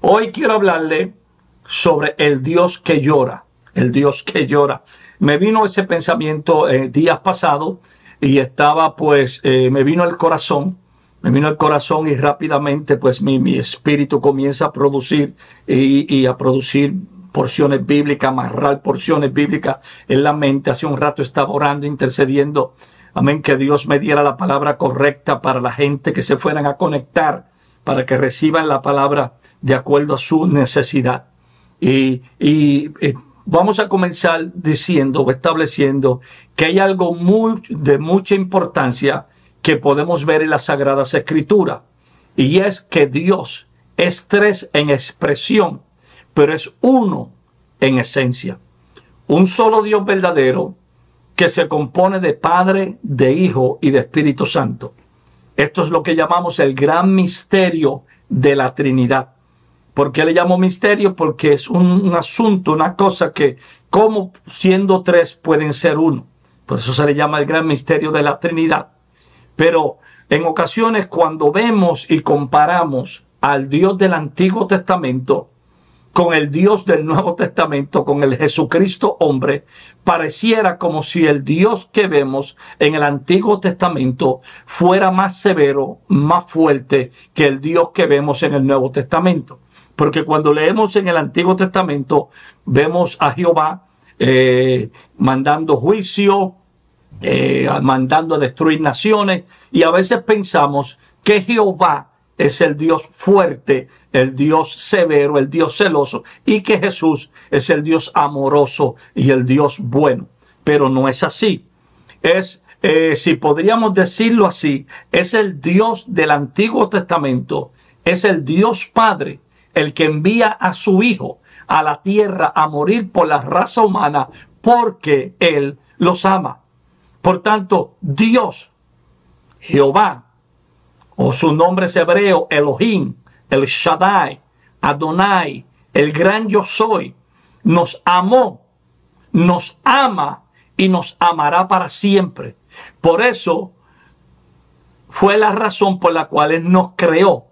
Hoy quiero hablarle sobre el Dios que llora, el Dios que llora. Me vino ese pensamiento días pasados y estaba me vino al corazón y rápidamente pues mi espíritu comienza a producir y a producir porciones bíblicas, amarrar porciones bíblicas en la mente. Hace un rato estaba orando, intercediendo, amén, que Dios me diera la palabra correcta para la gente que se fueran a conectar, para que reciban la palabra de acuerdo a su necesidad. Y vamos a comenzar diciendo o estableciendo que hay algo de mucha importancia que podemos ver en las Sagradas Escrituras. Y es que Dios es tres en expresión, pero es uno en esencia. Un solo Dios verdadero que se compone de Padre, de Hijo y de Espíritu Santo. Esto es lo que llamamos el gran misterio de la Trinidad. ¿Por qué le llamo misterio? Porque es un asunto, una cosa que, como siendo tres, pueden ser uno. Por eso se le llama el gran misterio de la Trinidad. Pero en ocasiones, cuando vemos y comparamos al Dios del Antiguo Testamento con el Dios del Nuevo Testamento, con el Jesucristo hombre, pareciera como si el Dios que vemos en el Antiguo Testamento fuera más severo, más fuerte que el Dios que vemos en el Nuevo Testamento. Porque cuando leemos en el Antiguo Testamento, vemos a Jehová mandando juicio, mandando a destruir naciones, y a veces pensamos que Jehová es el Dios fuerte, el Dios severo, el Dios celoso, y que Jesús es el Dios amoroso y el Dios bueno. Pero no es así. Si podríamos decirlo así, es el Dios del Antiguo Testamento, es el Dios Padre, el que envía a su Hijo a la tierra a morir por la raza humana porque Él los ama. Por tanto, Dios, Jehová, o su nombre es hebreo, Elohim, El Shaddai, Adonai, el gran yo soy, nos amó, nos ama y nos amará para siempre. Por eso fue la razón por la cual Él nos creó.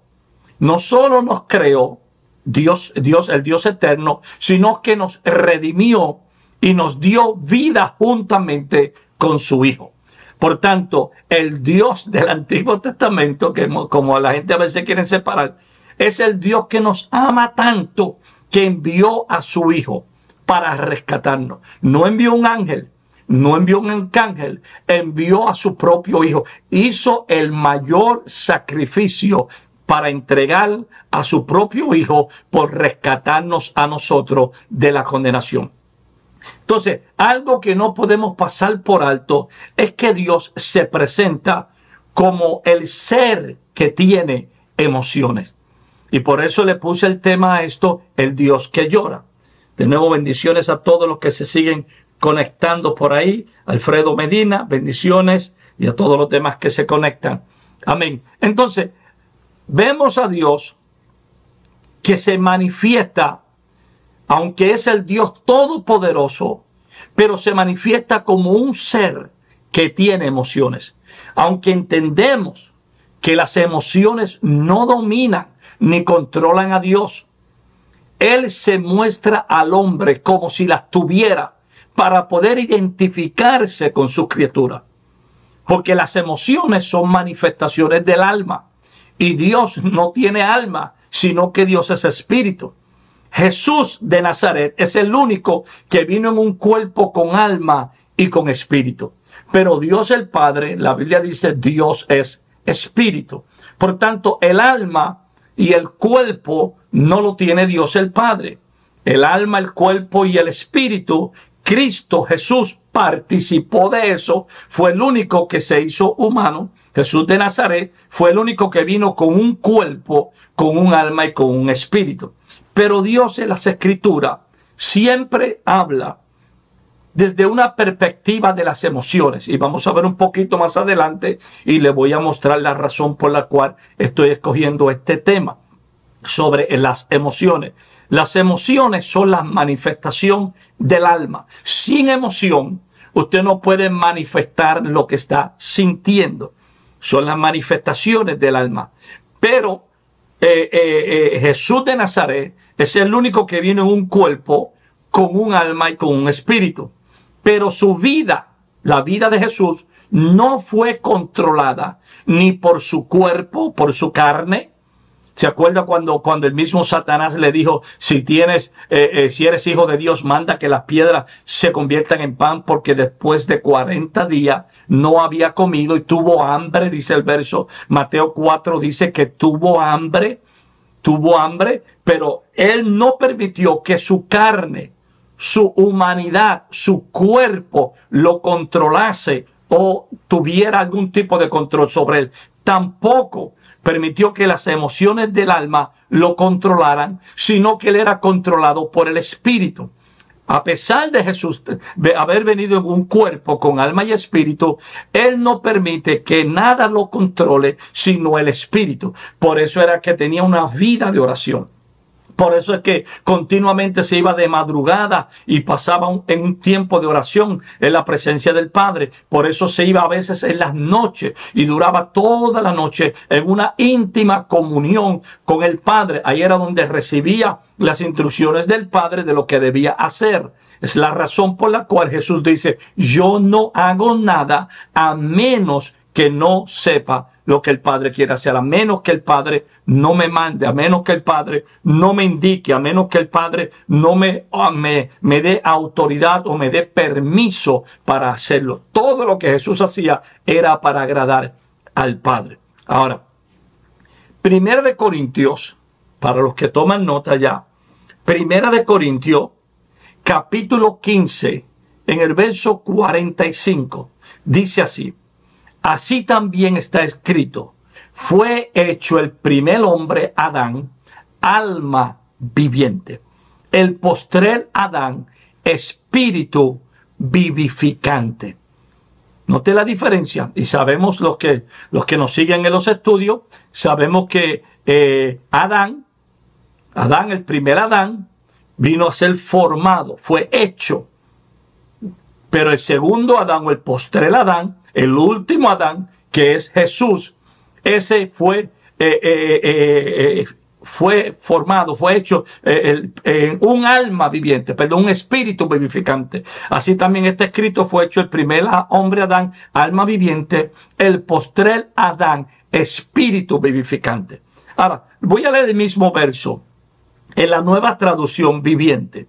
No solo nos creó, el Dios eterno, sino que nos redimió y nos dio vida juntamente con su Hijo. Por tanto, el Dios del Antiguo Testamento, que como la gente a veces quiere separar, es el Dios que nos ama tanto que envió a su Hijo para rescatarnos. No envió un ángel, no envió un arcángel, envió a su propio Hijo. Hizo el mayor sacrificio para entregar a su propio Hijo por rescatarnos a nosotros de la condenación. Entonces, algo que no podemos pasar por alto es que Dios se presenta como el ser que tiene emociones. Y por eso le puse el tema a esto, el Dios que llora. De nuevo, bendiciones a todos los que se siguen conectando por ahí. Alfredo Medina, bendiciones, y a todos los demás que se conectan. Amén. Entonces, vemos a Dios que se manifiesta, aunque es el Dios todopoderoso, pero se manifiesta como un ser que tiene emociones. Aunque entendemos que las emociones no dominan ni controlan a Dios, Él se muestra al hombre como si las tuviera para poder identificarse con su criatura. Porque las emociones son manifestaciones del alma. Y Dios no tiene alma, sino que Dios es espíritu. Jesús de Nazaret es el único que vino en un cuerpo con alma y con espíritu. Pero Dios el Padre, la Biblia dice, Dios es espíritu. Por tanto, el alma y el cuerpo no lo tiene Dios el Padre. El alma, el cuerpo y el espíritu, Cristo Jesús participó de eso. Fue el único que se hizo humano. Jesús de Nazaret fue el único que vino con un cuerpo, con un alma y con un espíritu. Pero Dios en las Escrituras siempre habla desde una perspectiva de las emociones. Y vamos a ver un poquito más adelante y le voy a mostrar la razón por la cual estoy escogiendo este tema sobre las emociones. Las emociones son la manifestación del alma. Sin emoción, usted no puede manifestar lo que está sintiendo. Son las manifestaciones del alma. Pero Jesús de Nazaret es el único que viene en un cuerpo con un alma y con un espíritu. Pero su vida, la vida de Jesús, no fue controlada ni por su cuerpo, por su carne. ¿Se acuerda cuando el mismo Satanás le dijo, si eres hijo de Dios, manda que las piedras se conviertan en pan, porque después de 40 días no había comido y tuvo hambre, dice el verso Mateo 4, dice que tuvo hambre, pero él no permitió que su carne, su humanidad, su cuerpo lo controlase o tuviera algún tipo de control sobre él. Tampoco permitió que las emociones del alma lo controlaran, sino que él era controlado por el espíritu. A pesar de Jesús haber venido en un cuerpo con alma y espíritu, él no permite que nada lo controle, sino el espíritu. Por eso era que tenía una vida de oración. Por eso es que continuamente se iba de madrugada y pasaba en un tiempo de oración en la presencia del Padre. Por eso se iba a veces en las noches y duraba toda la noche en una íntima comunión con el Padre. Ahí era donde recibía las instrucciones del Padre de lo que debía hacer. Es la razón por la cual Jesús dice, yo no hago nada a menos que no sepa lo que el Padre quiere hacer, a menos que el Padre no me mande, a menos que el Padre no me indique, a menos que el Padre no me dé autoridad o me dé permiso para hacerlo. Todo lo que Jesús hacía era para agradar al Padre. Ahora, 1 Corintios, para los que toman nota ya, 1 Corintios, capítulo 15, en el verso 45, dice así, así también está escrito, fue hecho el primer hombre, Adán, alma viviente. El postrer Adán, espíritu vivificante. Note la diferencia. Y sabemos los que nos siguen en los estudios, sabemos que Adán, el primer Adán, vino a ser formado, fue hecho. Pero el segundo Adán o el postrer Adán, el último Adán, que es Jesús, ese fue formado, fue hecho un alma viviente, perdón, un espíritu vivificante. Así también está escrito, fue hecho el primer hombre Adán, alma viviente, el postrer Adán, espíritu vivificante. Ahora, voy a leer el mismo verso en la Nueva Traducción Viviente.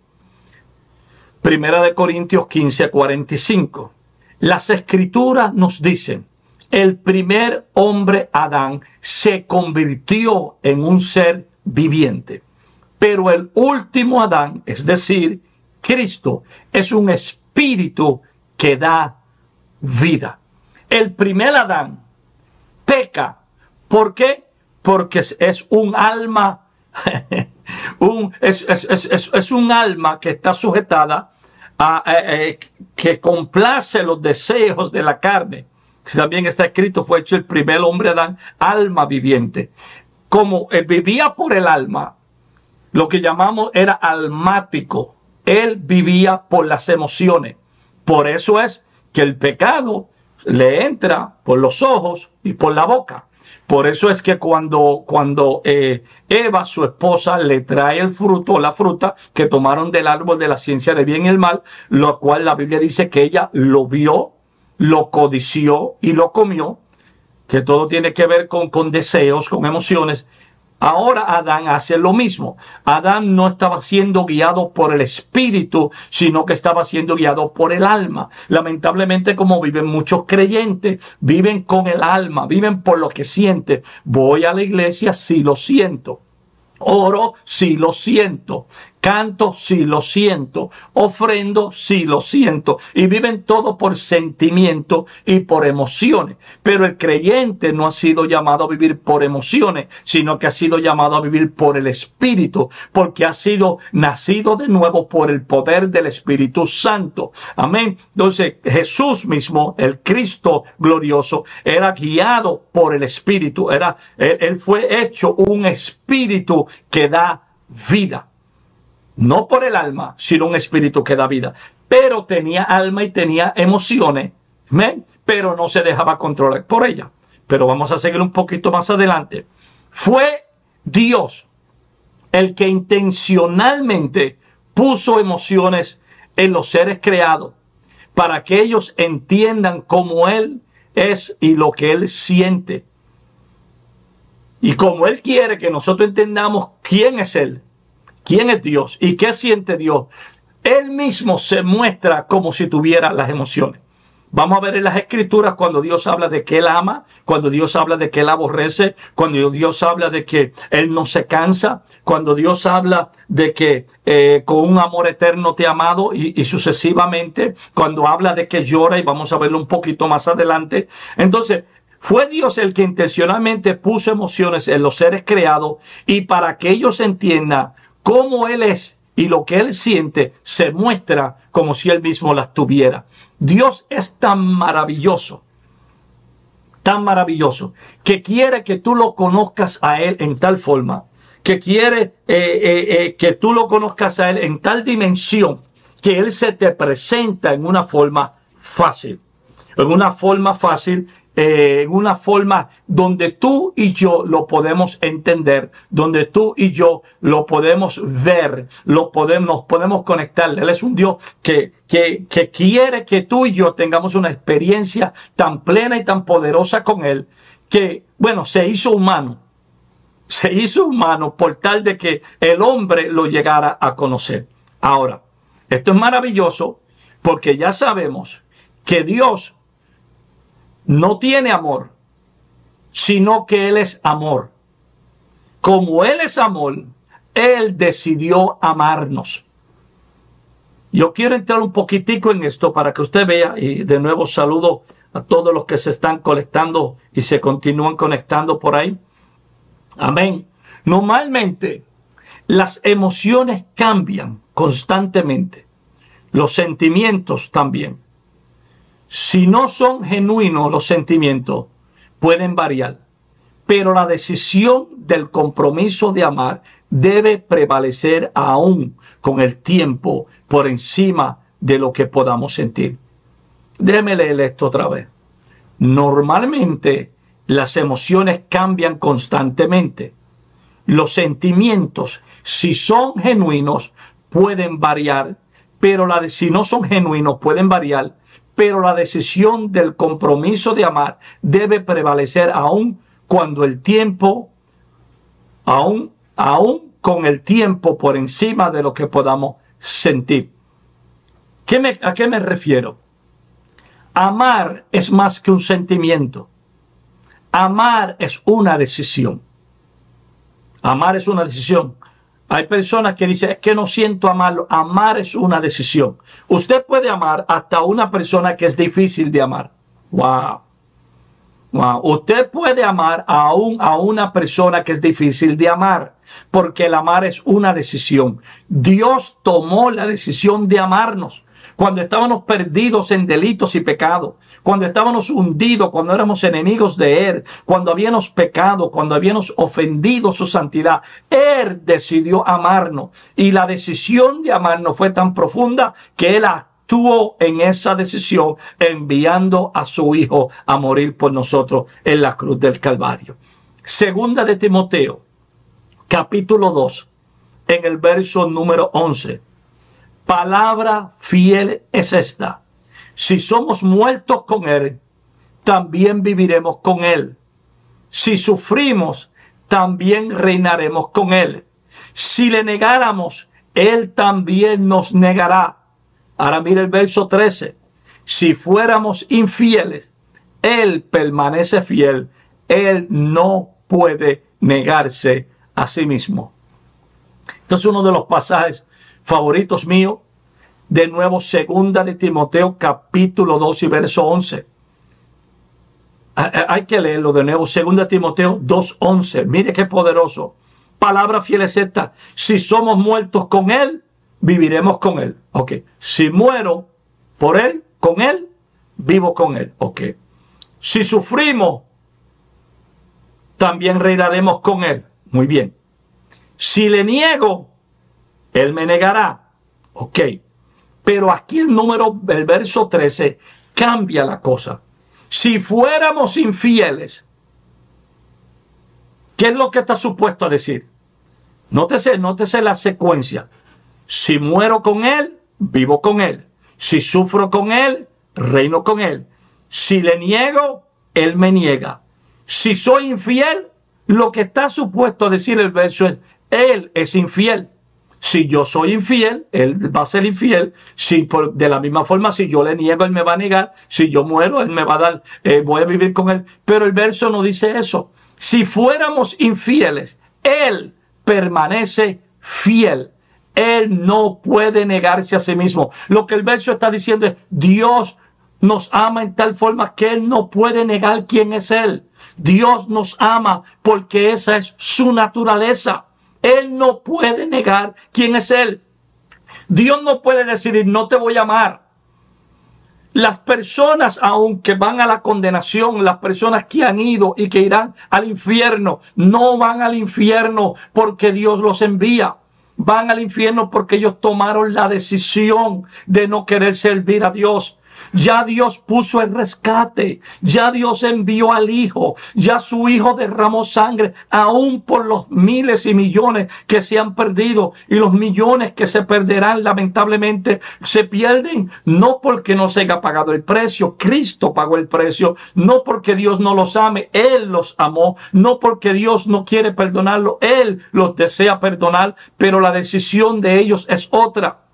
1 Corintios 15, 45. Las Escrituras nos dicen, el primer hombre Adán se convirtió en un ser viviente, pero el último Adán, es decir, Cristo, es un espíritu que da vida. El primer Adán peca. ¿Por qué? Porque es un alma, es un alma que está sujetada que complace los deseos de la carne. También está escrito, fue hecho el primer hombre Adán, alma viviente. Como él vivía por el alma, lo que llamamos era almático. Él vivía por las emociones. Por eso es que el pecado le entra por los ojos y por la boca. Por eso es que cuando Eva, su esposa, le trae el fruto, la fruta que tomaron del árbol de la ciencia del bien y el mal, lo cual la Biblia dice que ella lo vio, lo codició y lo comió, que todo tiene que ver con deseos, con emociones. Ahora Adán hace lo mismo. Adán no estaba siendo guiado por el espíritu, sino que estaba siendo guiado por el alma. Lamentablemente, como viven muchos creyentes, viven con el alma, viven por lo que sienten. Voy a la iglesia si lo siento. Oro si lo siento. Canto si lo siento. Ofrendo si lo siento. Y viven todo por sentimiento y por emociones. Pero el creyente no ha sido llamado a vivir por emociones, sino que ha sido llamado a vivir por el Espíritu, porque ha sido nacido de nuevo por el poder del Espíritu Santo. Amén. Entonces Jesús mismo, el Cristo glorioso, era guiado por el Espíritu. Él fue hecho un espíritu que da vida. No por el alma, sino un espíritu que da vida. Pero tenía alma y tenía emociones, ¿ven? Pero no se dejaba controlar por ella. Pero vamos a seguir un poquito más adelante. Fue Dios el que intencionalmente puso emociones en los seres creados para que ellos entiendan cómo Él es y lo que Él siente. Y como Él quiere que nosotros entendamos quién es Él, quién es Dios y qué siente Dios, Él mismo se muestra como si tuviera las emociones. Vamos a ver en las Escrituras cuando Dios habla de que Él ama, cuando Dios habla de que Él aborrece, cuando Dios habla de que Él no se cansa, cuando Dios habla de que con un amor eterno te ha amado y sucesivamente, cuando habla de que llora, y vamos a verlo un poquito más adelante. Entonces, fue Dios el que intencionalmente puso emociones en los seres creados y para que ellos entiendan cómo Él es y lo que Él siente, se muestra como si Él mismo las tuviera. Dios es tan maravilloso, que quiere que tú lo conozcas a Él en tal forma, que quiere que tú lo conozcas a Él en tal dimensión, que Él se te presenta en una forma fácil, en una forma donde tú y yo lo podemos entender, donde tú y yo lo podemos ver, nos podemos conectar. Él es un Dios que quiere que tú y yo tengamos una experiencia tan plena y tan poderosa con Él, que, bueno, se hizo humano por tal de que el hombre lo llegara a conocer. Ahora, esto es maravilloso porque ya sabemos que Dios no tiene amor, sino que Él es amor. Como Él es amor, Él decidió amarnos. Yo quiero entrar un poquitico en esto para que usted vea, y de nuevo saludo a todos los que se están conectando y se continúan conectando por ahí. Amén. Normalmente, las emociones cambian constantemente. Los sentimientos también. Si no son genuinos los sentimientos, pueden variar. Pero la decisión del compromiso de amar debe prevalecer aún con el tiempo por encima de lo que podamos sentir. Déjeme leer esto otra vez. Normalmente las emociones cambian constantemente. Los sentimientos, si son genuinos, pueden variar, pero si no son genuinos, pueden variar. Pero la decisión del compromiso de amar debe prevalecer aún cuando el tiempo, aún con el tiempo por encima de lo que podamos sentir. ¿A qué me refiero? Amar es más que un sentimiento. Amar es una decisión. Amar es una decisión. Hay personas que dicen, es que no siento amarlo. Amar es una decisión. Usted puede amar hasta una persona que es difícil de amar. Wow. Wow. Usted puede amar aún a una persona que es difícil de amar, porque el amar es una decisión. Dios tomó la decisión de amarnos cuando estábamos perdidos en delitos y pecados, cuando estábamos hundidos, cuando éramos enemigos de Él, cuando habíamos pecado, cuando habíamos ofendido su santidad. Él decidió amarnos y la decisión de amarnos fue tan profunda que Él actuó en esa decisión enviando a su Hijo a morir por nosotros en la cruz del Calvario. Segunda de Timoteo, capítulo 2, en el verso número 11. Palabra fiel es esta: si somos muertos con Él, también viviremos con Él. Si sufrimos, también reinaremos con Él. Si le negáramos, Él también nos negará. Ahora mire el verso 13. Si fuéramos infieles, Él permanece fiel. Él no puede negarse a sí mismo. Entonces, uno de los pasajes favoritos míos, de nuevo, segunda de Timoteo, capítulo 2 y verso 11. Hay que leerlo de nuevo, segunda de Timoteo 2:11. Mire qué poderoso. Palabra fiel es esta: si somos muertos con Él, viviremos con Él. Ok. Si muero por Él, con Él, vivo con Él. Ok. Si sufrimos, también reinaremos con Él. Muy bien. Si le niego, Él me negará. Ok. Pero aquí el verso 13 cambia la cosa. Si fuéramos infieles, ¿Qué es lo que está supuesto a decir? Nótese la secuencia. Si muero con Él, vivo con Él. Si sufro con Él, reino con Él. Si le niego, Él me niega. Si soy infiel, lo que está supuesto a decir el verso es, Él es infiel. Si yo soy infiel, Él va a ser infiel. Si de la misma forma, si yo le niego, Él me va a negar. Si yo muero, Él me va a dar, voy a vivir con Él. Pero el verso no dice eso. Si fuéramos infieles, Él permanece fiel. Él no puede negarse a sí mismo. Lo que el verso está diciendo es, Dios nos ama en tal forma que Él no puede negar quién es Él. Dios nos ama porque esa es su naturaleza. Él no puede negar quién es Él. Dios no puede decidir, no te voy a amar. Las personas, aunque van a la condenación, las personas que han ido y que irán al infierno, no van al infierno porque Dios los envía. Van al infierno porque ellos tomaron la decisión de no querer servir a Dios. Ya Dios puso el rescate, ya Dios envió al Hijo, ya su Hijo derramó sangre, aún por los miles y millones que se han perdido y los millones que se perderán lamentablemente, se pierden no porque no se haya pagado el precio, Cristo pagó el precio, no porque Dios no los ame, Él los amó, no porque Dios no quiere perdonarlo, Él los desea perdonar, pero la decisión de ellos es otra,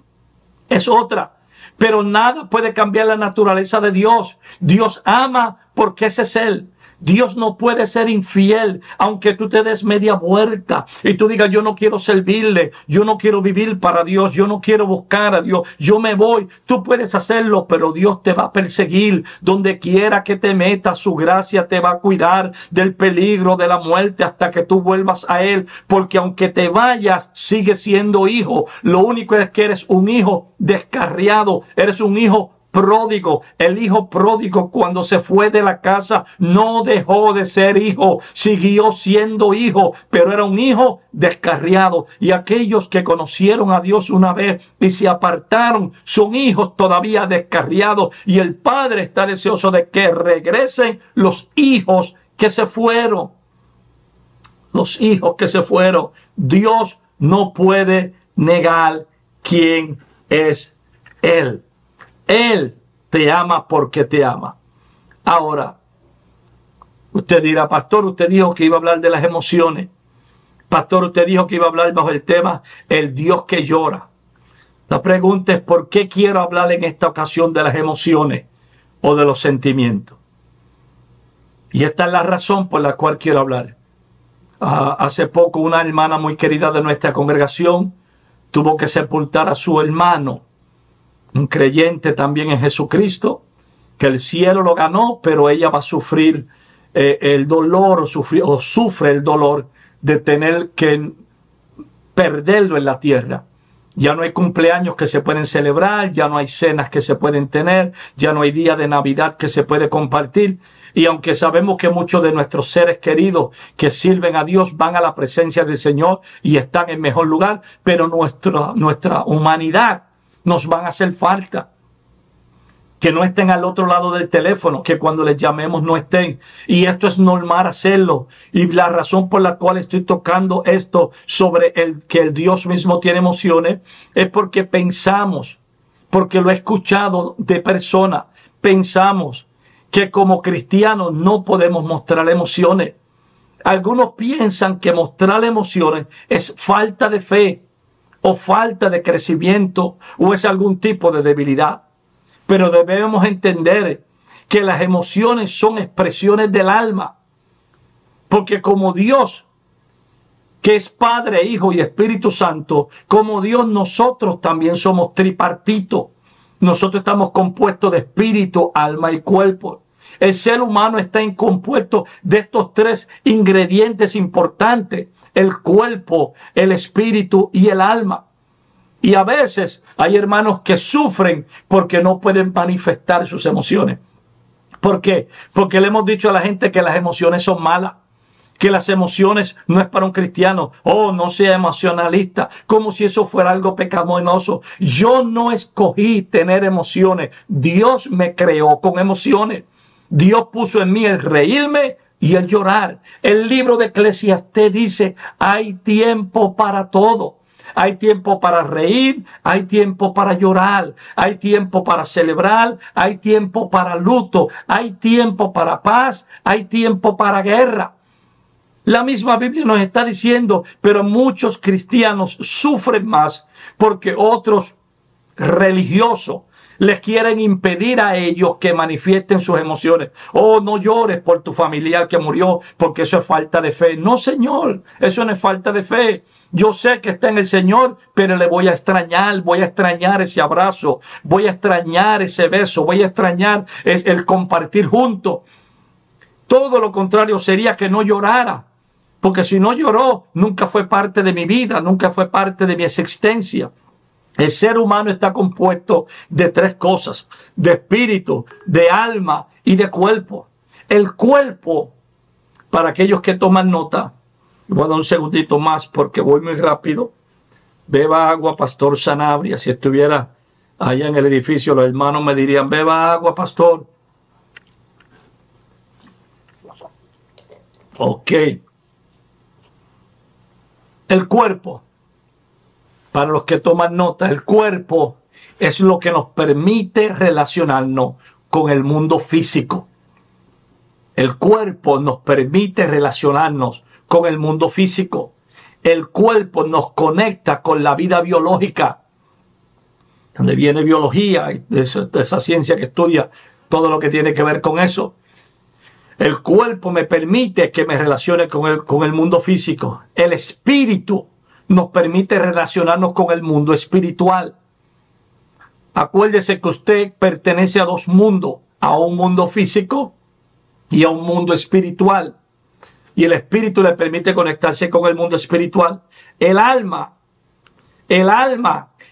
es otra. Pero nada puede cambiar la naturaleza de Dios. Dios ama porque ese es Él. Dios no puede ser infiel, aunque tú te des media vuelta y tú digas, yo no quiero servirle, yo no quiero vivir para Dios, yo no quiero buscar a Dios, yo me voy. Tú puedes hacerlo, pero Dios te va a perseguir. Donde quiera que te metas, su gracia te va a cuidar del peligro de la muerte hasta que tú vuelvas a Él. Porque aunque te vayas, sigues siendo hijo. Lo único es que eres un hijo descarriado, eres un hijo pródigo. El hijo pródigo, cuando se fue de la casa, no dejó de ser hijo, siguió siendo hijo, pero era un hijo descarriado. Y aquellos que conocieron a Dios una vez y se apartaron son hijos todavía descarriados, y el Padre está deseoso de que regresen los hijos que se fueron. Los hijos que se fueron. Dios no puede negar quién es Él. Él te ama porque te ama. Ahora, usted dirá, pastor, usted dijo que iba a hablar de las emociones. Pastor, usted dijo que iba a hablar bajo el tema el Dios que llora. La pregunta es, ¿por qué quiero hablar en esta ocasión de las emociones o de los sentimientos? Y esta es la razón por la cual quiero hablar. Hace poco una hermana muy querida de nuestra congregación tuvo que sepultar a su hermano, un creyente también en Jesucristo, que el cielo lo ganó, pero ella va a sufrir el dolor o sufre el dolor de tener que perderlo en la tierra. Ya no hay cumpleaños que se pueden celebrar, ya no hay cenas que se pueden tener, ya no hay día de Navidad que se puede compartir. Y aunque sabemos que muchos de nuestros seres queridos que sirven a Dios van a la presencia del Señor y están en mejor lugar, pero nuestra humanidad nos van a hacer falta. Que no estén al otro lado del teléfono, que cuando les llamemos no estén. Y esto es normal hacerlo. Y la razón por la cual estoy tocando esto sobre que el Dios mismo tiene emociones es porque pensamos, porque lo he escuchado de personas, pensamos que como cristianos no podemos mostrar emociones. Algunos piensan que mostrar emociones es falta de fe, o falta de crecimiento, o es algún tipo de debilidad. Pero debemos entender que las emociones son expresiones del alma. Porque como Dios, que es Padre, Hijo y Espíritu Santo, como Dios nosotros también somos tripartitos. Nosotros estamos compuestos de espíritu, alma y cuerpo. El ser humano está compuesto de estos tres ingredientes importantes: el cuerpo, el espíritu y el alma. Y a veces hay hermanos que sufren porque no pueden manifestar sus emociones. ¿Por qué? Porque le hemos dicho a la gente que las emociones son malas, que las emociones no es para un cristiano. Oh, no sea emocionalista, como si eso fuera algo pecaminoso. Yo no escogí tener emociones. Dios me creó con emociones. Dios puso en mí el reírme y el llorar. El libro de Eclesiastés dice, hay tiempo para todo. Hay tiempo para reír, hay tiempo para llorar, hay tiempo para celebrar, hay tiempo para luto, hay tiempo para paz, hay tiempo para guerra. La misma Biblia nos está diciendo, pero muchos cristianos sufren más porque otros religiosos les quieren impedir a ellos que manifiesten sus emociones. Oh, no llores por tu familiar que murió, porque eso es falta de fe. No, Señor, eso no es falta de fe. Yo sé que está en el Señor, pero le voy a extrañar ese abrazo, voy a extrañar ese beso, voy a extrañar el compartir juntos. Todo lo contrario sería que no llorara, porque si no lloró, nunca fue parte de mi vida, nunca fue parte de mi existencia. El ser humano está compuesto de tres cosas: de espíritu, de alma y de cuerpo. El cuerpo, para aquellos que toman nota, voy a dar un segundito más porque voy muy rápido. Beba agua, Pastor Sanabria. Si estuviera allá en el edificio, los hermanos me dirían, beba agua, pastor. Ok. El cuerpo. Para los que toman nota, el cuerpo es lo que nos permite relacionarnos con el mundo físico. El cuerpo nos permite relacionarnos con el mundo físico. El cuerpo nos conecta con la vida biológica. Donde viene biología, de esa ciencia que estudia todo lo que tiene que ver con eso. El cuerpo me permite que me relacione con el mundo físico. El espíritu nos permite relacionarnos con el mundo espiritual. Acuérdese que usted pertenece a dos mundos, a un mundo físico y a un mundo espiritual. Y el espíritu le permite conectarse con el mundo espiritual. El alma,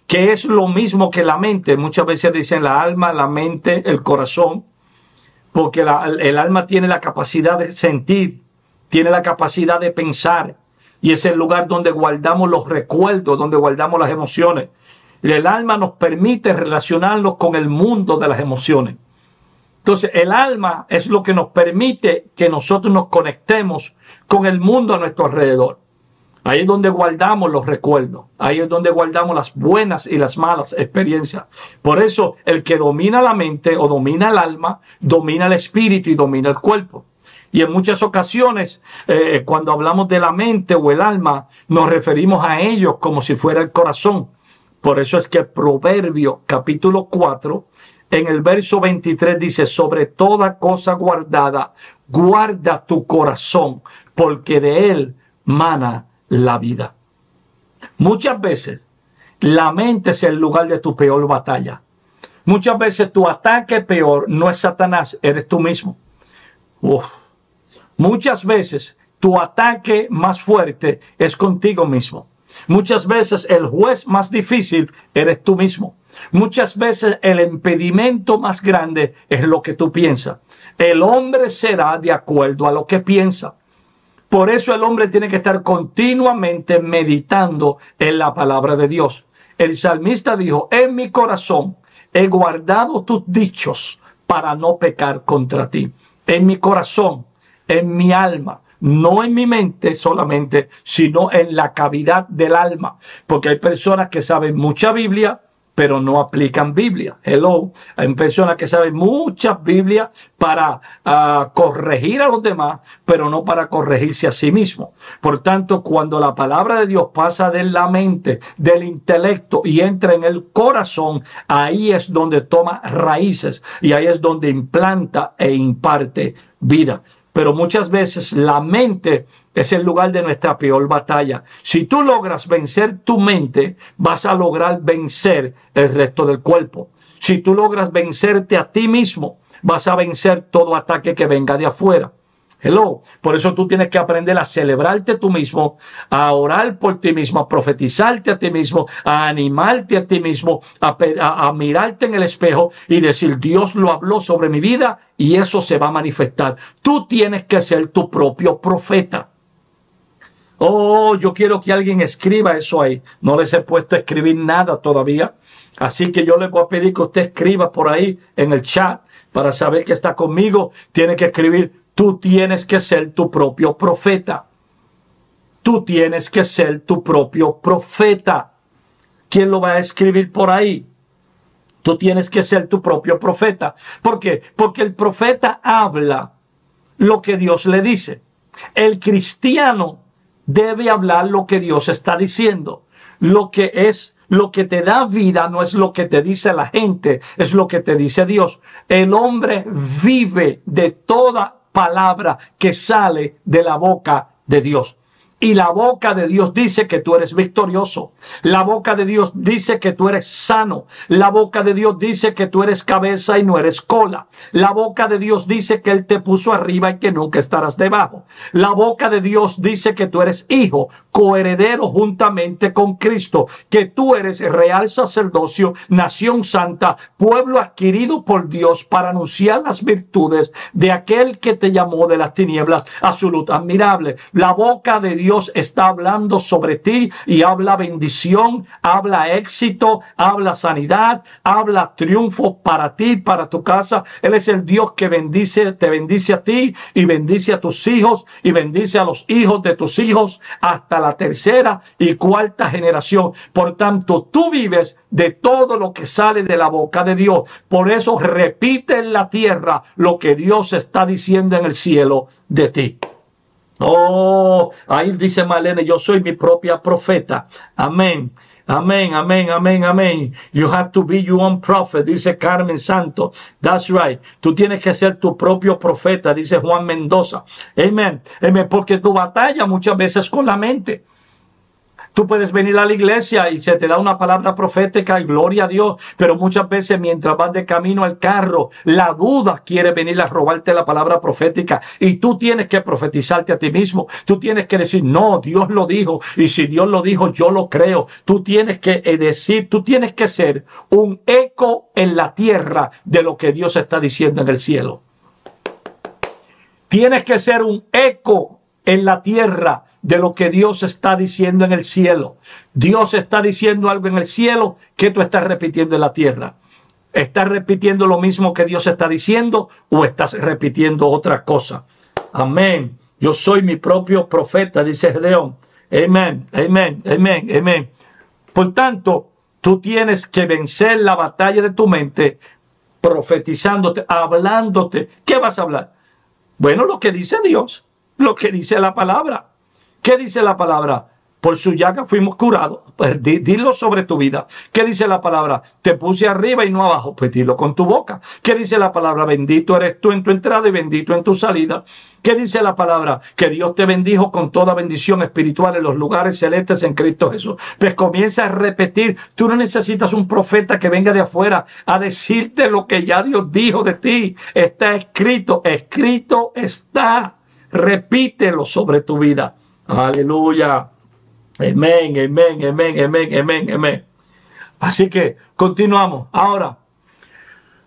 que es lo mismo que la mente. Muchas veces dicen la alma, la mente, el corazón, porque el alma tiene la capacidad de sentir, tiene la capacidad de pensar. Y es el lugar donde guardamos los recuerdos, donde guardamos las emociones. Y el alma nos permite relacionarnos con el mundo de las emociones. Entonces, el alma es lo que nos permite que nosotros nos conectemos con el mundo a nuestro alrededor. Ahí es donde guardamos los recuerdos. Ahí es donde guardamos las buenas y las malas experiencias. Por eso, el que domina la mente o domina el alma, domina el espíritu y domina el cuerpo. Y en muchas ocasiones, cuando hablamos de la mente o el alma, nos referimos a ellos como si fuera el corazón. Por eso es que Proverbio capítulo 4, en el verso 23 dice, sobre toda cosa guardada, guarda tu corazón, porque de él mana la vida. Muchas veces, la mente es el lugar de tu peor batalla. Muchas veces tu ataque peor no es Satanás, eres tú mismo. Muchas veces tu ataque más fuerte es contigo mismo. Muchas veces el juez más difícil eres tú mismo. Muchas veces el impedimento más grande es lo que tú piensas. El hombre será de acuerdo a lo que piensa. Por eso el hombre tiene que estar continuamente meditando en la palabra de Dios. El salmista dijo, en mi corazón he guardado tus dichos para no pecar contra ti. En mi corazón, en mi alma, no en mi mente solamente, sino en la cavidad del alma. Porque hay personas que saben mucha Biblia, pero no aplican Biblia. Hello. Hay personas que saben mucha Biblia para corregir a los demás, pero no para corregirse a sí mismo. Por tanto, cuando la palabra de Dios pasa de la mente, del intelecto y entra en el corazón, ahí es donde toma raíces y ahí es donde implanta e imparte vida. Pero muchas veces la mente es el lugar de nuestra peor batalla. Si tú logras vencer tu mente, vas a lograr vencer el resto del cuerpo. Si tú logras vencerte a ti mismo, vas a vencer todo ataque que venga de afuera. Hello. Por eso tú tienes que aprender a celebrarte tú mismo, a orar por ti mismo, a profetizarte a ti mismo, a animarte a ti mismo, a mirarte en el espejo y decir, Dios lo habló sobre mi vida y eso se va a manifestar. Tú tienes que ser tu propio profeta. Oh, yo quiero que alguien escriba eso ahí. No les he puesto a escribir nada todavía. Así que yo les voy a pedir que usted escriba por ahí en el chat para saber que está conmigo. Tiene que escribir, Tú tienes que ser tu propio profeta. Tú tienes que ser tu propio profeta. ¿Quién lo va a escribir por ahí? Tú tienes que ser tu propio profeta. ¿Por qué? Porque el profeta habla lo que Dios le dice. El cristiano debe hablar lo que Dios está diciendo. Lo que te da vida no es lo que te dice la gente, es lo que te dice Dios. El hombre vive de toda palabra que sale de la boca de Dios. Y la boca de Dios dice que tú eres victorioso. La boca de Dios dice que tú eres sano. La boca de Dios dice que tú eres cabeza y no eres cola. La boca de Dios dice que Él te puso arriba y que nunca estarás debajo. La boca de Dios dice que tú eres hijo, coheredero juntamente con Cristo, que tú eres real sacerdocio, nación santa, pueblo adquirido por Dios para anunciar las virtudes de aquel que te llamó de las tinieblas a su luz admirable. La boca de Dios está hablando sobre ti y habla bendición, habla éxito, habla sanidad, habla triunfo para ti, para tu casa. Él es el Dios que bendice, te bendice a ti y bendice a tus hijos y bendice a los hijos de tus hijos hasta la tercera y cuarta generación. Por tanto, tú vives de todo lo que sale de la boca de Dios. Por eso repite en la tierra lo que Dios está diciendo en el cielo de ti. Oh, ahí dice Marlene, yo soy mi propia profeta. Amén. Amén, amén, amén, amén. You have to be your own prophet, dice Carmen Santo. That's right. Tú tienes que ser tu propio profeta, dice Juan Mendoza. Amén. Amén. Porque tu batalla muchas veces con la mente. Tú puedes venir a la iglesia y se te da una palabra profética y gloria a Dios, pero muchas veces mientras vas de camino al carro, la duda quiere venir a robarte la palabra profética y tú tienes que profetizarte a ti mismo. Tú tienes que decir, no, Dios lo dijo y si Dios lo dijo, yo lo creo. Tú tienes que decir, tú tienes que ser un eco en la tierra de lo que Dios está diciendo en el cielo. Tienes que ser un eco en la tierra de lo que Dios está diciendo en el cielo. Dios está diciendo algo en el cielo que tú estás repitiendo en la tierra. ¿Estás repitiendo lo mismo que Dios está diciendo o estás repitiendo otra cosa? Amén. Yo soy mi propio profeta, dice Gedeón. Amén, amén, amén, amén. Por tanto, tú tienes que vencer la batalla de tu mente profetizándote, hablándote. ¿Qué vas a hablar? Bueno, lo que dice Dios, lo que dice la palabra. ¿Qué dice la palabra? Por su llaga fuimos curados. Pues dilo sobre tu vida. ¿Qué dice la palabra? Te puse arriba y no abajo. Pues dilo con tu boca. ¿Qué dice la palabra? Bendito eres tú en tu entrada y bendito en tu salida. ¿Qué dice la palabra? Que Dios te bendijo con toda bendición espiritual en los lugares celestes en Cristo Jesús. Pues comienza a repetir. Tú no necesitas un profeta que venga de afuera a decirte lo que ya Dios dijo de ti. Está escrito. Escrito está. Repítelo sobre tu vida. Aleluya. Amén, amén, amén, amén, amén, amén. Así que continuamos. Ahora,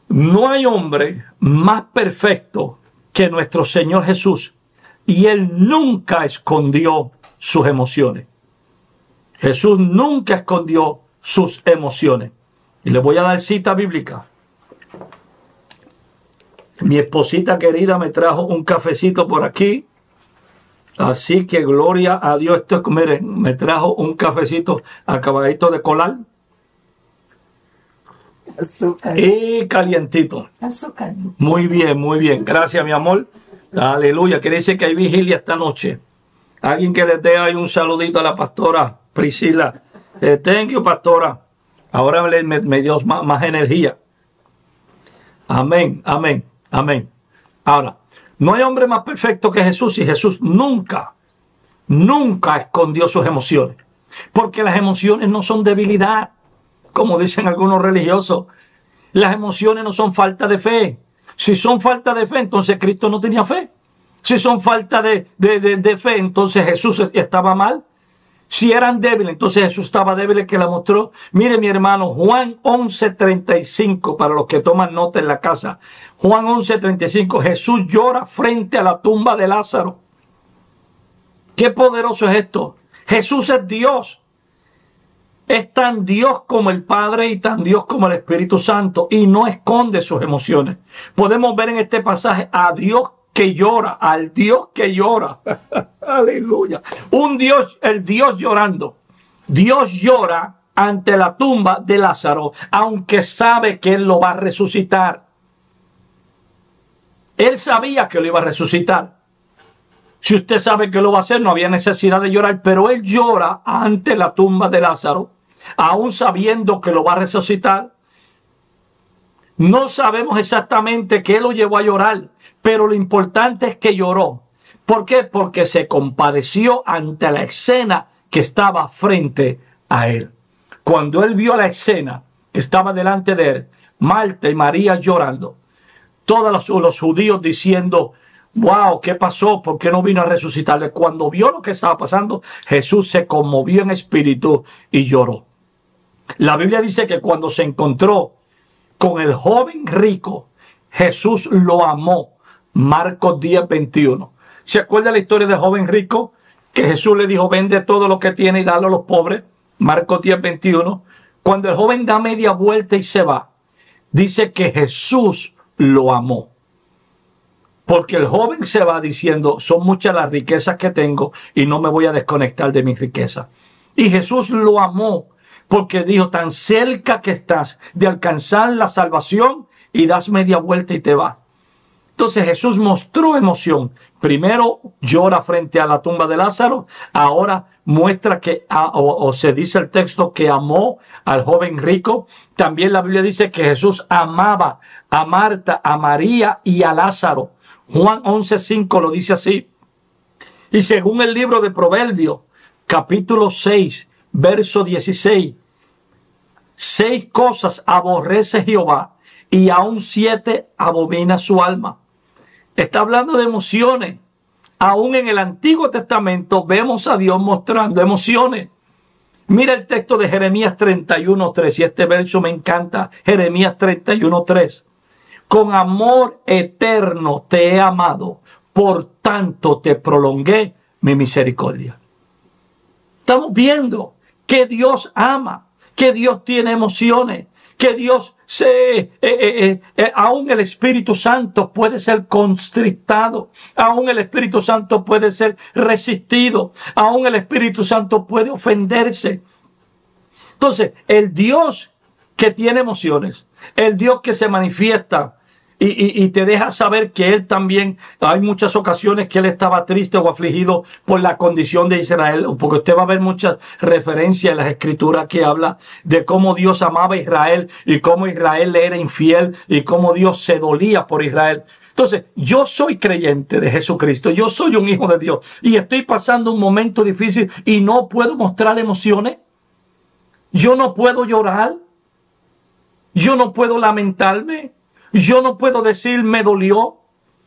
no hay hombre más perfecto que nuestro Señor Jesús. Y Él nunca escondió sus emociones. Jesús nunca escondió sus emociones. Y le voy a dar cita bíblica. Mi esposita querida me trajo un cafecito por aquí. Así que gloria a Dios. Esto es, miren, me trajo un cafecito acabadito de colar. Azúcar. Y calientito. Azúcar. Muy bien, muy bien. Gracias, mi amor. Aleluya. Que dice que hay vigilia esta noche. Alguien que le dé ahí un saludito a la pastora Priscila. Thank you, pastora. Ahora me dio más energía. Amén, amén, amén. Ahora, no hay hombre más perfecto que Jesús y Jesús nunca escondió sus emociones. Porque las emociones no son debilidad, como dicen algunos religiosos. Las emociones no son falta de fe. Si son falta de fe, entonces Cristo no tenía fe. Si son falta de fe, entonces Jesús estaba mal. Si eran débiles, entonces Jesús estaba débil, el que la mostró. Mire, mi hermano, Juan 11:35, para los que toman nota en la casa. Juan 11:35, Jesús llora frente a la tumba de Lázaro. Qué poderoso es esto. Jesús es Dios. Es tan Dios como el Padre y tan Dios como el Espíritu Santo y no esconde sus emociones. Podemos ver en este pasaje a Dios que llora, al Dios que llora. Aleluya. Un Dios, el Dios llorando. Dios llora ante la tumba de Lázaro, aunque sabe que él lo va a resucitar. Él sabía que lo iba a resucitar. Si usted sabe que lo va a hacer, no había necesidad de llorar, pero él llora ante la tumba de Lázaro, aún sabiendo que lo va a resucitar. No sabemos exactamente qué lo llevó a llorar, pero lo importante es que lloró. ¿Por qué? Porque se compadeció ante la escena que estaba frente a él. Cuando él vio la escena que estaba delante de él, Marta y María llorando, todos los judíos diciendo, wow, ¿qué pasó? ¿Por qué no vino a resucitarle? Cuando vio lo que estaba pasando, Jesús se conmovió en espíritu y lloró. La Biblia dice que cuando se encontró con el joven rico, Jesús lo amó. Marcos 10:21. ¿Se acuerda la historia del joven rico? Que Jesús le dijo, vende todo lo que tiene y dalo a los pobres. Marcos 10:21. Cuando el joven da media vuelta y se va, dice que Jesús lo amó. Porque el joven se va diciendo, son muchas las riquezas que tengo y no me voy a desconectar de mi riqueza. Y Jesús lo amó porque dijo, tan cerca que estás de alcanzar la salvación y das media vuelta y te vas. Entonces Jesús mostró emoción. Primero llora frente a la tumba de Lázaro. Ahora muestra que, o se dice el texto, que amó al joven rico. También la Biblia dice que Jesús amaba a Marta, a María y a Lázaro. Juan 11:5 lo dice así. Y según el libro de Proverbios, capítulo 6, verso 16. 6 cosas aborrece Jehová y aún 7 abomina su alma. Está hablando de emociones. Aún en el Antiguo Testamento vemos a Dios mostrando emociones. Mira el texto de Jeremías 31:3 y este verso me encanta. Jeremías 31:3. Con amor eterno te he amado, por tanto te prolongué mi misericordia. Estamos viendo que Dios ama, que Dios tiene emociones, que Dios aún el Espíritu Santo puede ser constrictado, aún el Espíritu Santo puede ser resistido, aún el Espíritu Santo puede ofenderse. Entonces, el Dios que tiene emociones, el Dios que se manifiesta y te deja saber que él también, hay muchas ocasiones que él estaba triste o afligido por la condición de Israel, porque usted va a ver muchas referencias en las escrituras que habla de cómo Dios amaba a Israel y cómo Israel le era infiel y cómo Dios se dolía por Israel. Entonces, yo soy creyente de Jesucristo, yo soy un hijo de Dios y estoy pasando un momento difícil y no puedo mostrar emociones. Yo no puedo llorar, yo no puedo lamentarme. Yo no puedo decir me dolió.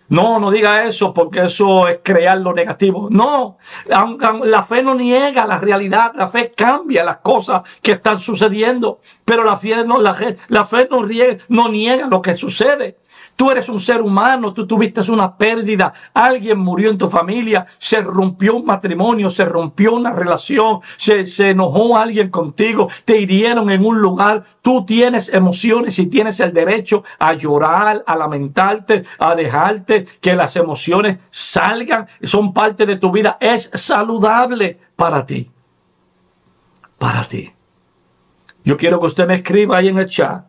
No, no diga eso porque eso es crear lo negativo. No, la fe no niega la realidad. La fe cambia las cosas que están sucediendo. Pero la fe no niega lo que sucede. Tú eres un ser humano, tú tuviste una pérdida, alguien murió en tu familia, se rompió un matrimonio, se rompió una relación, se enojó alguien contigo, te hirieron en un lugar. Tú tienes emociones y tienes el derecho a llorar, a lamentarte, a dejarte que las emociones salgan, son parte de tu vida. Es saludable para ti. Para ti. Yo quiero que usted me escriba ahí en el chat.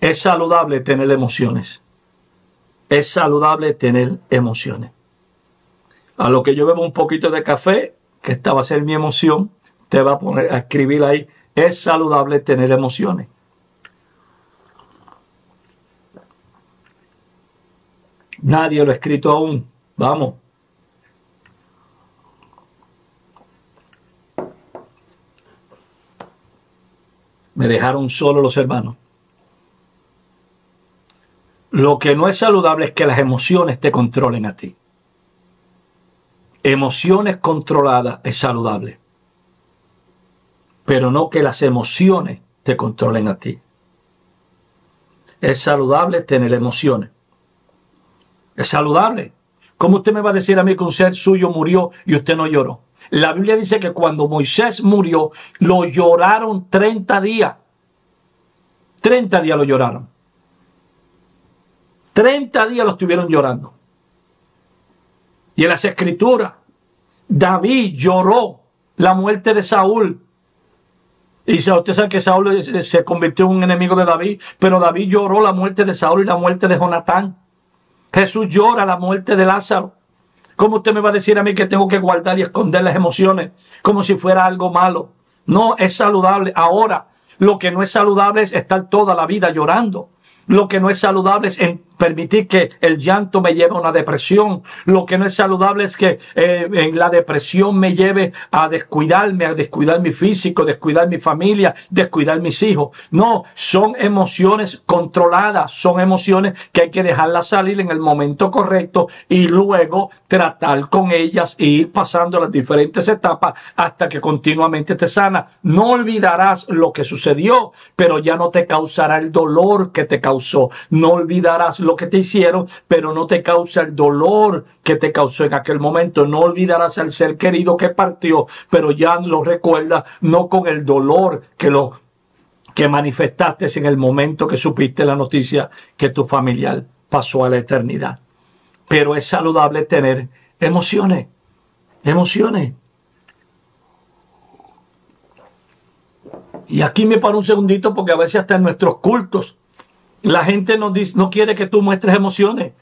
Es saludable tener emociones. Es saludable tener emociones. A lo que yo bebo un poquito de café, que esta va a ser mi emoción, te va a poner a escribir ahí. Es saludable tener emociones. Nadie lo ha escrito aún. Vamos. Me dejaron solo los hermanos. Lo que no es saludable es que las emociones te controlen a ti. Emociones controladas es saludable. Pero no que las emociones te controlen a ti. Es saludable tener emociones. Es saludable. ¿Cómo usted me va a decir a mí que un ser suyo murió y usted no lloró? La Biblia dice que cuando Moisés murió, lo lloraron 30 días. 30 días lo lloraron. 30 días lo estuvieron llorando. Y en las escrituras, David lloró la muerte de Saúl. Y usted sabe que Saúl se convirtió en un enemigo de David, pero David lloró la muerte de Saúl y la muerte de Jonatán. Jesús llora la muerte de Lázaro. ¿Cómo usted me va a decir a mí que tengo que guardar y esconder las emociones como si fuera algo malo? No, es saludable. Ahora, lo que no es saludable es estar toda la vida llorando. Lo que no es saludable es permitir que el llanto me lleve a una depresión. Lo que no es saludable es que en la depresión me lleve a descuidar mi físico, descuidar mi familia, descuidar mis hijos. No, son emociones controladas, son emociones que hay que dejarlas salir en el momento correcto y luego tratar con ellas e ir pasando las diferentes etapas hasta que continuamente te sana. No olvidarás lo que sucedió, pero ya no te causará el dolor que te causó. No olvidarás lo que te hicieron, pero no te causa el dolor que te causó en aquel momento. No olvidarás al ser querido que partió, pero ya lo recuerdas, no con el dolor que manifestaste en el momento que supiste la noticia que tu familiar pasó a la eternidad. Pero es saludable tener emociones. Y aquí me paro un segundito porque a veces hasta en nuestros cultos la gente no quiere que tú muestres emociones.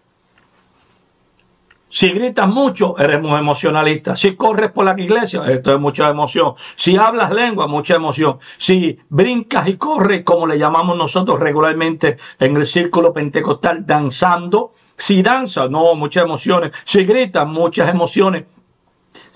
Si gritas mucho, eres muy emocionalista. Si corres por la iglesia, esto es mucha emoción. Si hablas lengua, mucha emoción. Si brincas y corres, como le llamamos nosotros regularmente en el círculo pentecostal, danzando. Si danzas, no, muchas emociones. Si gritas, muchas emociones.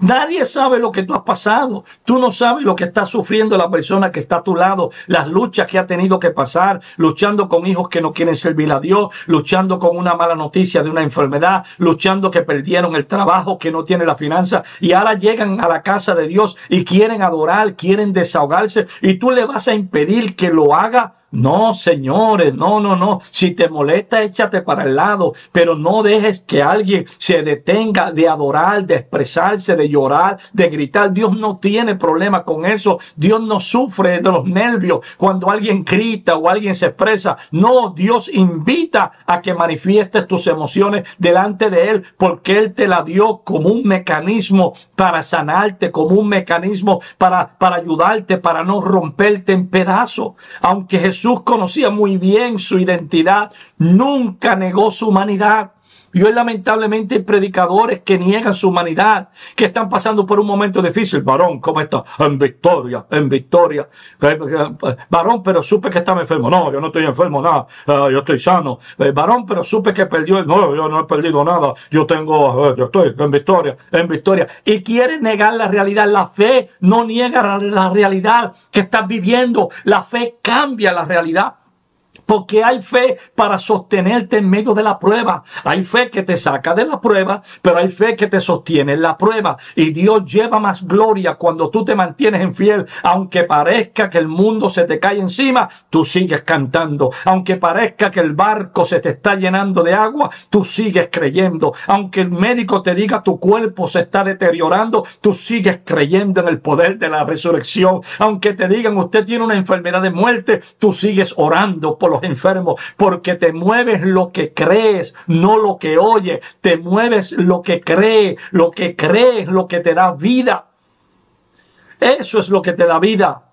Nadie sabe lo que tú has pasado. Tú no sabes lo que está sufriendo la persona que está a tu lado, las luchas que ha tenido que pasar, luchando con hijos que no quieren servir a Dios, luchando con una mala noticia de una enfermedad, luchando que perdieron el trabajo, que no tienen la finanza y ahora llegan a la casa de Dios y quieren adorar, quieren desahogarse y tú le vas a impedir que lo haga. No, señores, no. Si te molesta, échate para el lado, pero no dejes que alguien se detenga de adorar, de expresarse, de llorar, de gritar. Dios no tiene problema con eso. Dios no sufre de los nervios cuando alguien grita o alguien se expresa. No, Dios invita a que manifiestes tus emociones delante de Él, porque Él te la dio como un mecanismo para sanarte, como un mecanismo para ayudarte, para no romperte en pedazos. Aunque Jesús conocía muy bien su identidad, nunca negó su humanidad. Y hoy lamentablemente hay predicadores que niegan su humanidad, que están pasando por un momento difícil. Varón, ¿cómo está? En victoria. Varón, pero supe que estaba enfermo. No, yo no estoy enfermo, nada. Yo estoy sano. Varón, pero supe que perdió. No, yo no he perdido nada. Yo estoy en victoria. Y quiere negar la realidad. La fe no niega la realidad que estás viviendo. La fe cambia la realidad. Porque hay fe para sostenerte en medio de la prueba. Hay fe que te saca de la prueba, pero hay fe que te sostiene en la prueba. Y Dios lleva más gloria cuando tú te mantienes en fiel. Aunque parezca que el mundo se te cae encima, tú sigues cantando. Aunque parezca que el barco se te está llenando de agua, tú sigues creyendo. Aunque el médico te diga tu cuerpo se está deteriorando, tú sigues creyendo en el poder de la resurrección. Aunque te digan usted tiene una enfermedad de muerte, tú sigues orando por los enfermos, porque te mueves lo que crees, no lo que oyes. Te mueves lo que crees, lo que te da vida. Eso es lo que te da vida.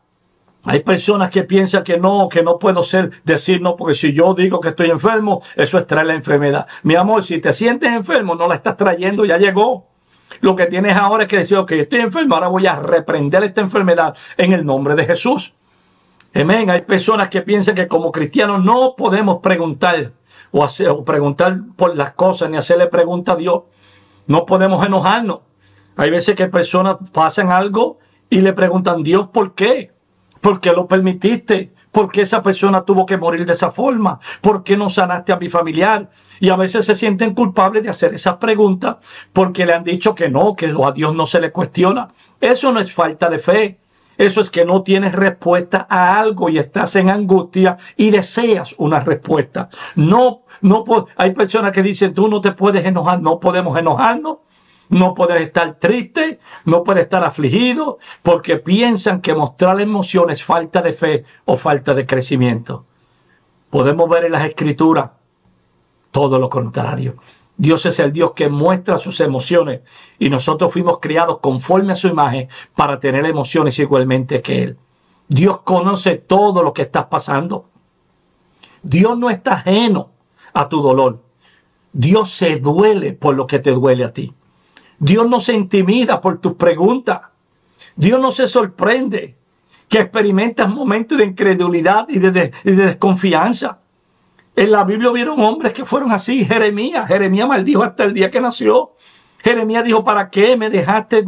Hay personas que piensan que no puedo decir no, porque si yo digo que estoy enfermo, eso es traer la enfermedad. Mi amor, si te sientes enfermo, no la estás trayendo, ya llegó. Lo que tienes ahora es que decir, ok, estoy enfermo, ahora voy a reprender esta enfermedad en el nombre de Jesús. Amén. Hay personas que piensan que como cristianos no podemos preguntar o preguntar por las cosas ni hacerle pregunta a Dios. No podemos enojarnos. Hay veces que personas pasan algo y le preguntan, Dios, ¿por qué? ¿Por qué lo permitiste? ¿Por qué esa persona tuvo que morir de esa forma? ¿Por qué no sanaste a mi familiar? Y a veces se sienten culpables de hacer esas preguntas porque le han dicho que no, que a Dios no se le cuestiona. Eso no es falta de fe. Eso es que no tienes respuesta a algo y estás en angustia y deseas una respuesta. Hay personas que dicen, tú no te puedes enojar. No podemos enojarnos. No puedes estar triste. No puedes estar afligido porque piensan que mostrar emociones es falta de fe o falta de crecimiento. Podemos ver en las Escrituras Todo lo contrario. Dios es el Dios que muestra sus emociones y nosotros fuimos criados conforme a su imagen para tener emociones igualmente que Él. Dios conoce todo lo que estás pasando. Dios no está ajeno a tu dolor. Dios se duele por lo que te duele a ti. Dios no se intimida por tus preguntas. Dios no se sorprende que experimentas momentos de incredulidad y de desconfianza. En la Biblia hubieron hombres que fueron así. Jeremías maldijo hasta el día que nació. Jeremías dijo, ¿para qué me dejaste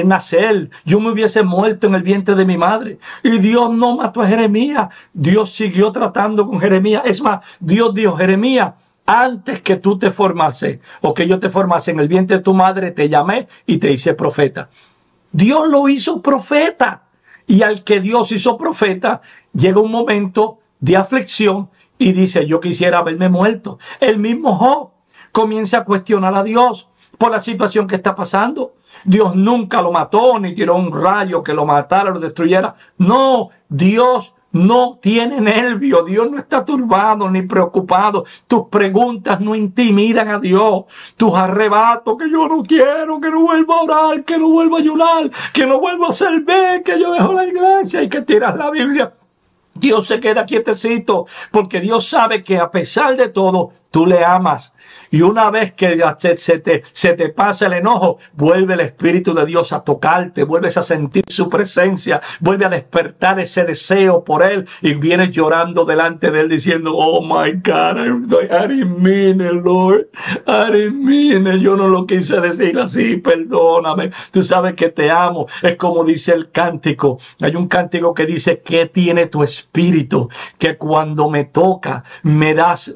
nacer? Yo me hubiese muerto en el vientre de mi madre. Y Dios no mató a Jeremías. Dios siguió tratando con Jeremías. Es más, Dios dijo, Jeremías, antes que tú te formase o que yo te formase en el vientre de tu madre, te llamé y te hice profeta. Dios lo hizo profeta. Y al que Dios hizo profeta, llega un momento de aflicción y dice, yo quisiera haberme muerto. El mismo Job comienza a cuestionar a Dios por la situación que está pasando. Dios nunca lo mató, ni tiró un rayo que lo matara, lo destruyera. No, Dios no tiene nervio. Dios no está turbado ni preocupado. Tus preguntas no intimidan a Dios. Tus arrebatos, que yo no quiero, que no vuelva a orar, que no vuelva a ayunar, que no vuelva a servir, que yo dejo la iglesia y que tiras la Biblia. Dios se queda quietecito porque Dios sabe que a pesar de todo, tú le amas. Y una vez que se te pasa el enojo, vuelve el Espíritu de Dios a tocarte, vuelves a sentir su presencia, vuelve a despertar ese deseo por Él y vienes llorando delante de Él diciendo, oh my God, I didn't mean it, Lord, I didn't mean it, yo no lo quise decir así, perdóname, tú sabes que te amo. Es como dice el cántico, hay un cántico que dice, ¿qué tiene tu espíritu? Que cuando me toca, me das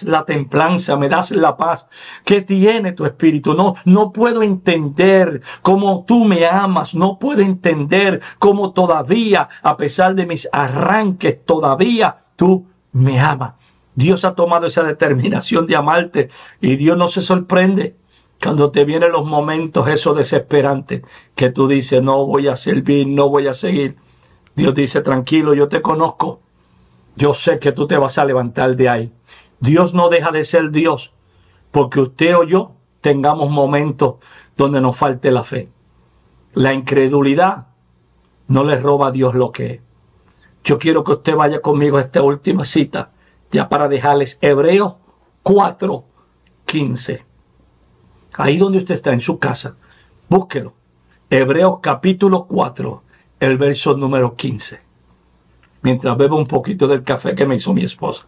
la templanza, me das la paz. ¿Qué tiene tu espíritu? No puedo entender cómo tú me amas. No puedo entender cómo todavía, a pesar de mis arranques, todavía tú me amas. Dios ha tomado esa determinación de amarte y Dios no se sorprende cuando te vienen los momentos esos desesperantes que tú dices, no voy a servir, no voy a seguir. Dios dice, tranquilo, yo te conozco. Yo sé que tú te vas a levantar de ahí. Dios no deja de ser Dios porque usted o yo tengamos momentos donde nos falte la fe. La incredulidad no le roba a Dios lo que es. Yo quiero que usted vaya conmigo a esta última cita, ya para dejarles Hebreos 4:15. Ahí donde usted está, en su casa, búsquelo. Hebreos capítulo 4, el verso número 15. Mientras bebo un poquito del café que me hizo mi esposa.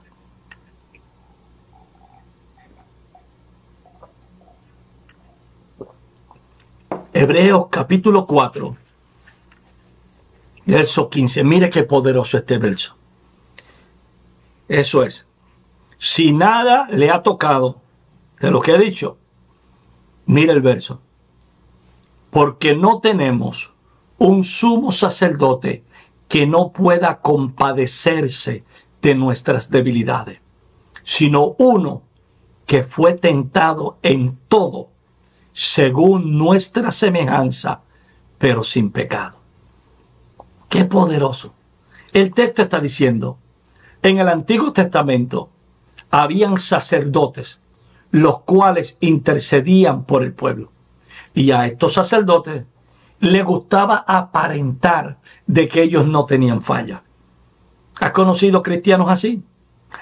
Hebreos capítulo 4, verso 15. Mire qué poderoso este verso. Eso es. Si nada le ha tocado de lo que he dicho, mire el verso. Porque no tenemos un sumo sacerdote que no pueda compadecerse de nuestras debilidades, sino uno que fue tentado en todo, según nuestra semejanza, pero sin pecado. ¡Qué poderoso! El texto está diciendo, en el Antiguo Testamento habían sacerdotes, los cuales intercedían por el pueblo. Y a estos sacerdotes les gustaba aparentar de que ellos no tenían falla. ¿Has conocido cristianos así?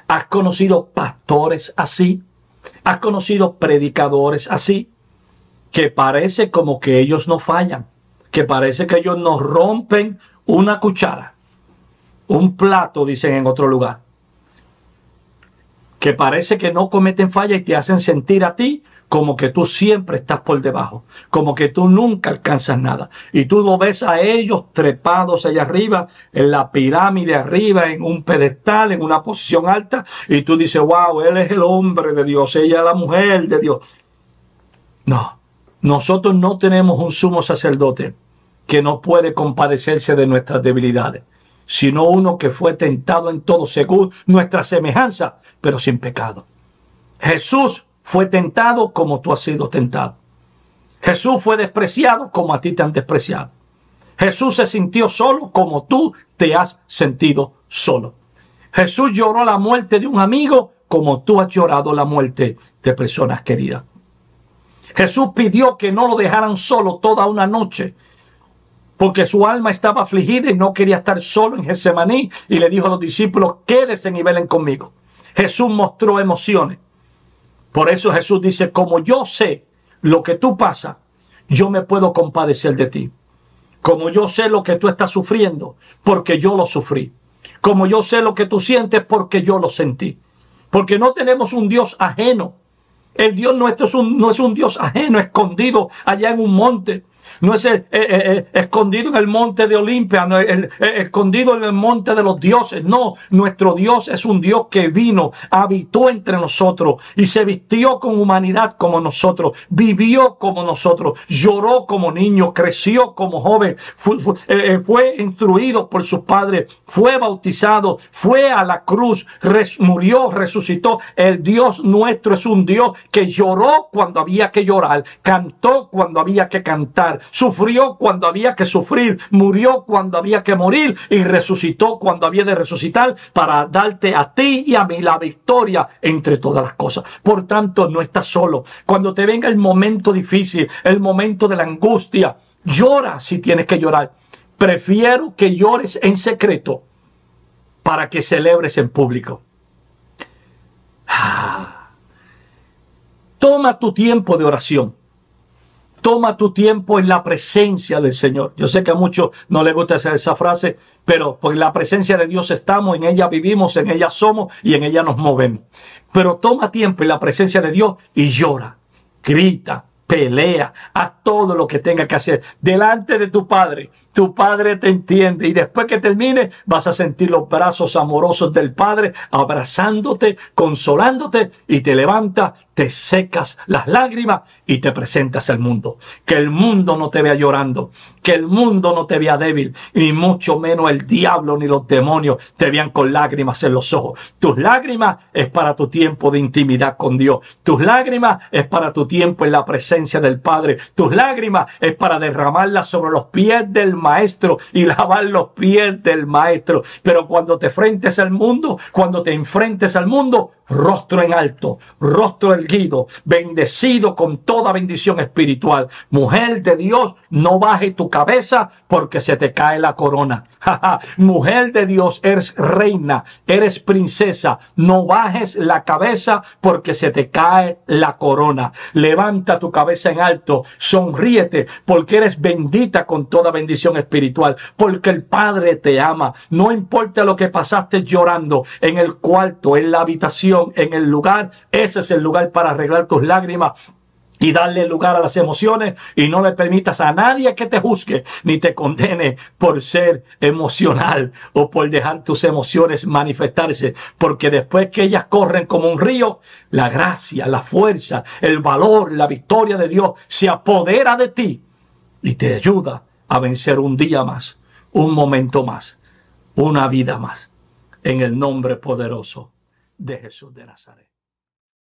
¿Has conocido pastores así? ¿Has conocido predicadores así? Que parece como que ellos no fallan, que parece que ellos no rompen una cuchara, un plato, dicen en otro lugar, que parece que no cometen falla y te hacen sentir a ti como que tú siempre estás por debajo, como que tú nunca alcanzas nada. Y tú lo ves a ellos trepados allá arriba, en la pirámide arriba, en un pedestal, en una posición alta, y tú dices, wow, él es el hombre de Dios, ella es la mujer de Dios. No. Nosotros no tenemos un sumo sacerdote que no puede compadecerse de nuestras debilidades, sino uno que fue tentado en todo según nuestra semejanza, pero sin pecado. Jesús fue tentado como tú has sido tentado. Jesús fue despreciado como a ti te han despreciado. Jesús se sintió solo como tú te has sentido solo. Jesús lloró la muerte de un amigo como tú has llorado la muerte de personas queridas. Jesús pidió que no lo dejaran solo toda una noche, porque su alma estaba afligida y no quería estar solo en Getsemaní, y le dijo a los discípulos: quédense y velen conmigo. Jesús mostró emociones. Por eso Jesús dice: como yo sé lo que tú pasas, yo me puedo compadecer de ti. Como yo sé lo que tú estás sufriendo, porque yo lo sufrí. Como yo sé lo que tú sientes, porque yo lo sentí. Porque no tenemos un Dios ajeno. El Dios nuestro no es un Dios ajeno, escondido allá en un monte. No es escondido en el monte de Olimpia, no, escondido en el monte de los dioses. No, nuestro Dios es un Dios que vino, habitó entre nosotros y se vistió con humanidad como nosotros, vivió como nosotros, lloró como niño, creció como joven, fue instruido por sus padres, fue bautizado, fue a la cruz, murió, resucitó. El Dios nuestro es un Dios que lloró cuando había que llorar, cantó cuando había que cantar, sufrió cuando había que sufrir, murió cuando había que morir y resucitó cuando había de resucitar, para darte a ti y a mí la victoria entre todas las cosas. Por tanto, no estás solo. Cuando te venga el momento difícil, el momento de la angustia, llora si tienes que llorar. Prefiero que llores en secreto para que celebres en público. Toma tu tiempo de oración. Toma tu tiempo en la presencia del Señor. Yo sé que a muchos no les gusta hacer esa frase, pero por la presencia de Dios estamos, en ella vivimos, en ella somos y en ella nos movemos. Pero toma tiempo en la presencia de Dios y llora, grita, pelea, haz todo lo que tenga que hacer delante de tu Padre. Tu Padre te entiende y después que termine vas a sentir los brazos amorosos del Padre abrazándote, consolándote, y te levantas, te secas las lágrimas y te presentas al mundo. Que el mundo no te vea llorando, que el mundo no te vea débil, ni mucho menos el diablo ni los demonios te vean con lágrimas en los ojos. Tus lágrimas es para tu tiempo de intimidad con Dios. Tus lágrimas es para tu tiempo en la presencia del Padre. Tus lágrimas es para derramarlas sobre los pies del Maestro y lavar los pies del Maestro. Pero cuando te enfrentes al mundo, rostro en alto, rostro erguido, bendecido con toda bendición espiritual. Mujer de Dios, no baje tu cabeza porque se te cae la corona. Mujer de Dios, eres reina, eres princesa. No bajes la cabeza porque se te cae la corona. Levanta tu cabeza en alto, sonríete porque eres bendita con toda bendición espiritual, porque el Padre te ama. No importa lo que pasaste llorando en el cuarto, en la habitación, en el lugar, ese es el lugar para arreglar tus lágrimas y darle lugar a las emociones, y no le permitas a nadie que te juzgue ni te condene por ser emocional o por dejar tus emociones manifestarse, porque después que ellas corren como un río, la gracia, la fuerza, el valor, la victoria de Dios se apodera de ti y te ayuda a vencer un día más, un momento más, una vida más, en el nombre poderoso de Jesús de Nazaret.